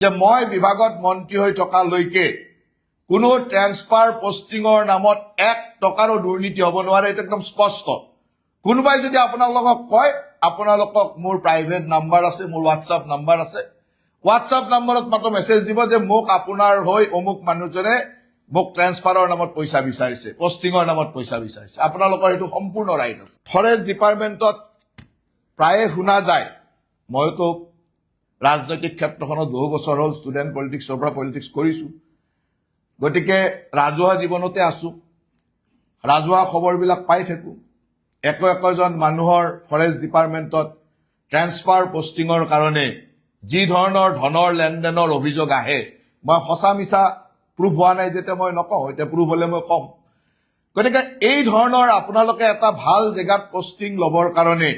যে মই বিভাগত মন্ত্ৰী হৈ থকালৈকে কোনো ট্ৰেন্সফাৰ পোষ্টিঙৰ নামত 1 টকাৰো দুৰ্নীতি হ'ব নোৱাৰে, এটা একদম স্পষ্ট। কোনোবাই যদি আপোনালোকক কয় আপোনালোকক মোৰ প্ৰাইভেট নাম্বাৰ আছে, মোৰ হোৱাটছআপ নাম্বাৰ আছে, হোৱাটছআপ নম্বৰত মাত্ৰ মেছেজ দিব যে মোক আপোনাৰ হৈ অমুক মানুহজনে মোক ট্ৰেন্সফাৰৰ নামত পইচা বিচাৰিছে, পোষ্টিঙৰ নামত পইচা বিচাৰিছে। আপোনালোকৰ এইটো সম্পূৰ্ণ ৰাইট আছে। ফৰেষ্ট ডিপাৰ্টমেণ্টত প্ৰায়ে শুনা যায়, মইতো ৰাজনৈতিক ক্ষেত্ৰখনত বহু বছৰ হ'ল ষ্টুডেণ্ট পলিটিক্সৰ পৰা পলিটিক্স কৰিছো, গতিকে ৰাজহুৱা জীৱনতে আছো, ৰাজহুৱা খবৰবিলাক পাই থাকো। একজন মানুহৰ ফৰেষ্ট ডিপাৰ্টমেণ্টত ট্ৰেন্সফাৰ পোষ্টিঙৰ কাৰণে যি ধৰণৰ ধনৰ লেনদেনৰ অভিযোগ আহে, মই সঁচা মিছা প্ৰুফ হোৱা নাই যেতিয়া মই নকওঁ, এতিয়া প্ৰুফ হলে মই কম। গতিকে এই ধৰণৰ আপোনালোকে এটা ভাল জেগাত পোষ্টিং ল'বৰ কাৰণে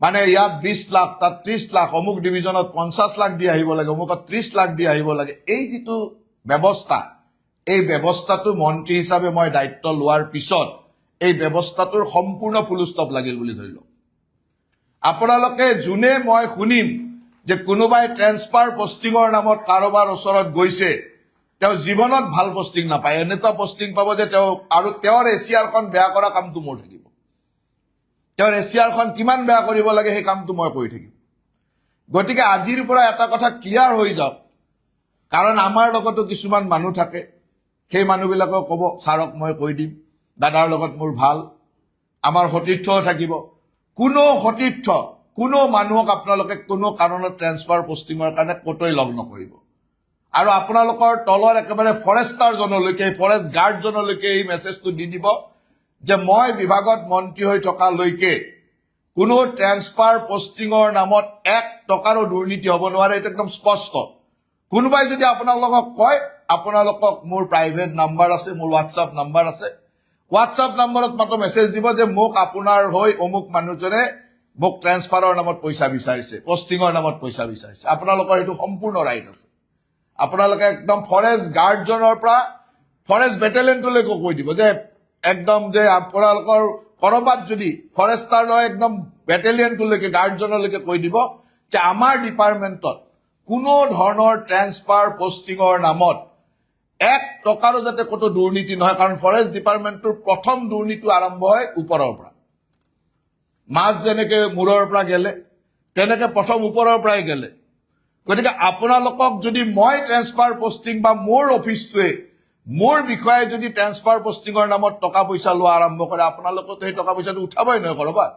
মানে ইয়াত 20 লাখ, তাত 30 লাখ, অমুক ডিভিজনত 50 লাখ দি আহিব লাগে, অমুকত 30 লাখ দি আহিব লাগে, এই যিটো ব্যৱস্থা, এই ব্যৱস্থাটো মন্ত্ৰী হিচাপে মই দায়িত্ব লোৱাৰ পিছত এই ব্যৱস্থাটোৰ সম্পূৰ্ণ ফুল ষ্টপ লাগিল বুলি ধৰি লওক। আপোনালোকে যোনে মই শুনিম যে কোনোবাই ট্ৰেন্সফাৰ পোষ্টিঙৰ নামত কাৰোবাৰ ওচৰত গৈছে, তেওঁ জীৱনত ভাল পোষ্টিং নাপায়, এনেকুৱা পোষ্টিং পাব যে তেওঁৰ এছিয়াৰখন বেয়া কৰা কামটো মোৰ থাকিব, তেওঁৰ এছিয়াৰখন কিমান বেয়া কৰিব লাগে সেই কামটো মই কৰি থাকিম। গতিকে আজিৰ পৰা এটা কথা ক্লিয়াৰ হৈ যাওক, কাৰণ আমাৰ লগতো কিছুমান মানুহ থাকে, সেই মানুহবিলাকক ক'ব ছাৰক মই কৈ দিম, দাদাৰ লগত মোৰ ভাল, আমাৰ সতীৰ্থও থাকিব। কোনো সতীৰ্থ, কোনো মানুহক আপোনালোকে কোনো কাৰণত ট্ৰেন্সফাৰ পোষ্টিঙৰ কাৰণে কতোই লগ নকৰিব। আৰু আপোনালোকৰ তলৰ একেবাৰে ফৰেষ্টাৰজনলৈকে, ফৰেষ্ট গাৰ্ডজনলৈকে এই মেছেজটো দি দিব যে মই বিভাগত মন্ত্ৰী হৈ থকালৈকে কোনো ট্ৰেন্সফাৰ পোষ্টিঙৰ নামত 1 টকাৰো দুৰ্নীতি হ'ব নোৱাৰে, এটা একদম স্পষ্ট। কোনোবাই যদি আপোনালোকক কয় আপোনালোকক মোৰ প্ৰাইভেট নাম্বাৰ আছে, মোৰ হোৱাটছআপ নাম্বাৰ আছে, হোৱাটছআপ নম্বৰত মাত্ৰ মেছেজ দিব যে মোক আপোনাৰ হৈ অমুক মানুহজনে মোক ট্ৰেন্সফাৰৰ নামত পইচা বিচাৰিছে, পোষ্টিঙৰ নামত পইচা বিচাৰিছে। আপোনালোকৰ এইটো সম্পূৰ্ণ ৰাইট আছে। আপোনালোকে একদম ফৰেষ্ট গাৰ্ডজনৰ পৰা ফৰেষ্ট বেটেলিয়নটোলৈকে কৈ দিব যে একদম যে আপোনালোকৰ কৰবাত যদি ফৰেষ্টাৰ লয় একদম বেটেলিয়নটোলৈকে, গাৰ্ডজনলৈকে কৈ দিব যে আমাৰ ডিপাৰ্টমেণ্টত কোনো ধৰণৰ ট্ৰেন্সফাৰ পোষ্টিঙৰ নামত 1 টকাৰো যাতে কতো দুৰ্নীতি নহয়, কাৰণ ফৰেষ্ট ডিপাৰ্টমেণ্টটোৰ প্ৰথম দুৰ্নীতি আৰম্ভ হয় ওপৰৰ পৰা। মাছ যেনেকে মূৰৰ পৰা গেলে তেনেকে প্ৰথম ওপৰৰ পৰাই গেলে। গতিকে আপোনালোকক যদি মই ট্ৰেন্সফাৰ পোষ্টিং বা মোৰ অফিচটোৱে মোৰ বিষয়ে যদি ট্ৰেন্সফাৰ পোষ্টিঙৰ নামত টকা পইচা লোৱা আৰম্ভ কৰে, আপোনালোকেতো সেই টকা পইচাটো উঠাবই নহয় কৰবাত।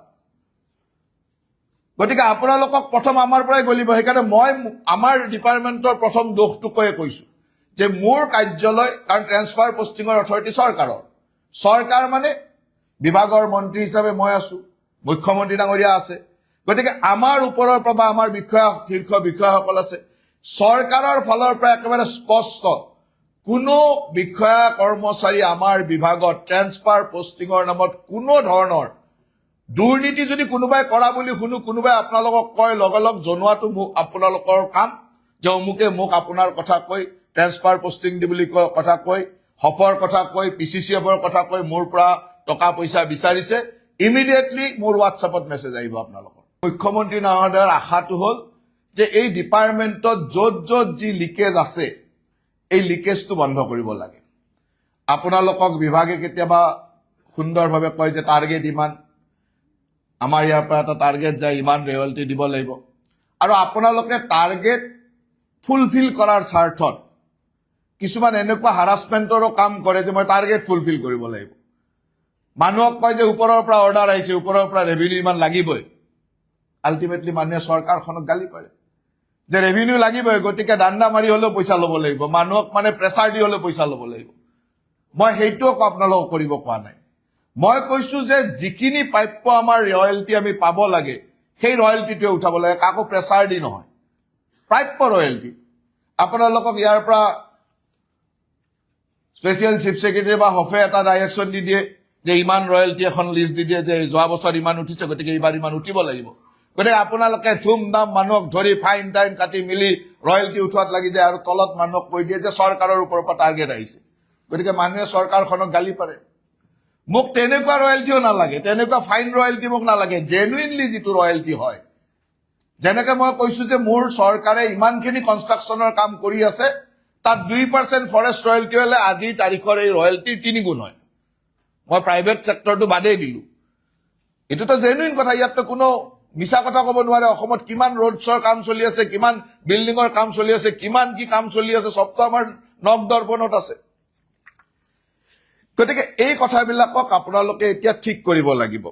গতিকে আপোনালোকক প্ৰথম আমাৰ পৰাই গলিব। সেইকাৰণে মই আমাৰ ডিপাৰ্টমেণ্টৰ প্ৰথম দোষটোকে কৈছো যে মোৰ কাৰ্যালয়, কাৰণ ট্ৰেন্সফাৰ পোষ্টিঙৰ অথৰিটি চৰকাৰৰ, চৰকাৰ মানে বিভাগৰ মন্ত্ৰী হিচাপে মই আছো, মুখ্যমন্ত্ৰী ডাঙৰীয়া আছে, গতিকে আমাৰ ওপৰৰ পৰা বা আমাৰ বিষয়া, শীৰ্ষ বিষয়াসকল আছে, চৰকাৰৰ ফালৰ পৰা একেবাৰে স্পষ্ট কোনো বিষয়া কৰ্মচাৰী আমাৰ বিভাগত ট্ৰেন্সফাৰ পোষ্টিঙৰ নামত কোনো ধৰণৰ দুৰ্নীতি যদি কোনোবাই কৰা বুলি শুনো, কোনোবাই আপোনালোকক কয়, লগে লগ জনোৱাটো আপোনালোকৰ কাম যে অমুকে মোক আপোনাৰ কথা কৈ ট্ৰেন্সফাৰ পোষ্টিং দি বুলি কথা কৈ, হফৰ কথা কৈ, PCCF-ৰ কথা কৈ মোৰ পৰা টকা পইচা বিচাৰিছে, ইমিডিয়েটলি মোৰ হোৱাটছআপত মেছেজ আহিব আপোনালোকৰ। মুখ্যমন্ত্ৰী মহোদয়ৰ আশাটো হ'ল যে এই ডিপাৰ্টমেণ্টত য'ত য'ত যি লিকেজ আছে এই লিকেজটো বন্ধ কৰিব লাগে। আপোনালোকক বিভাগে কেতিয়াবা সুন্দৰভাৱে কয় যে টাৰ্গেট ইমান, আমাৰ ইয়াৰ পৰা এটা টাৰ্গেট যায়, ইমান ৰয়েলটি দিব লাগিব, আৰু আপোনালোকে টাৰ্গেট ফুলফিল কৰাৰ স্বাৰ্থত কিছুমান এনেকুৱা হাৰাছমেণ্টৰো কাম কৰে যে মই টাৰ্গেট ফুলফিল কৰিব লাগিব। মানুহক কয় যে ওপৰৰ পৰা অৰ্ডাৰ আহিছে, ওপৰৰ পৰা ৰেভিনিউ ইমান লাগিবই, আল্টিমেটলি মানুহে চৰকাৰখনক গালি পাৰে যে ৰেভিনিউ লাগিবই, গতিকে দাণ্ডা মাৰি হলেও পইচা ল'ব লাগিব, মানুহক মানে প্ৰেছাৰ দি হলেও পইচা ল'ব লাগিব। মই সেইটোও আপোনালোকক কৰিব কোৱা নাই। মই কৈছো যে যিখিনি প্ৰাপ্য আমাৰ ৰয়েলটি আমি পাব লাগে সেই ৰয়েলটিটোৱে উঠাব লাগে, কাকো প্ৰেছাৰ দি নহয়, প্ৰাপ্য ৰয়েলটি। আপোনালোকক ইয়াৰ পৰা স্পেচিয়েল চিফ ছেক্ৰেটাৰী বা হফে এটা ডাইৰেকশ্যন দি দিয়ে যে ইমান ৰয়েলটি, এখন লিষ্ট দি দিয়ে যে যোৱা বছৰ ইমান উঠিছে গতিকে এইবাৰ ইমান উঠিব লাগিব। গতিকে আপোনালোকে ধুমধাম মানুহক ধৰি ফাইন টাইন কাটি মিলি ৰয়েলটি উঠোৱাত লাগি যায়, আৰু তলত মানুহক কৈ দিয়ে যে চৰকাৰৰ ওপৰৰ পৰা টাৰ্গেট আহিছে, গতিকে মানুহে চৰকাৰখনক গালি পাৰে। মোক তেনেকুৱা ৰয়েলটিও নালাগে, তেনেকুৱা ফাইন ৰয়েলটি মোক নালাগে, জেনুইনলি যিটো ৰয়েলটি হয় যেনেকে মই কৈছো যে মোৰ চৰকাৰে ইমানখিনি কনষ্ট্ৰাকশ্যনৰ কাম কৰি আছে, তাত 2% ফৰেষ্ট ৰয়েলটি হলে আজিৰ তাৰিখৰ এই ৰয়েলটিৰ 3 গুণ হয়। মই প্ৰাইভেট চেক্টৰটো বাদেই দিলো। এইটোতো জেনুইন কথা, ইয়াততো কোনো মিছা কথা ক'ব নোৱাৰে। অসমত কিমান ৰোডছৰ কাম চলি আছে, কিমান বিল্ডিঙৰ কাম চলি আছে, কিমান কি কাম চলি আছে, সবটো আমাৰ নখ দৰ্পণত আছে। গতিকে এই কথাবিলাকক আপোনালোকে এতিয়া ঠিক কৰিব লাগিব।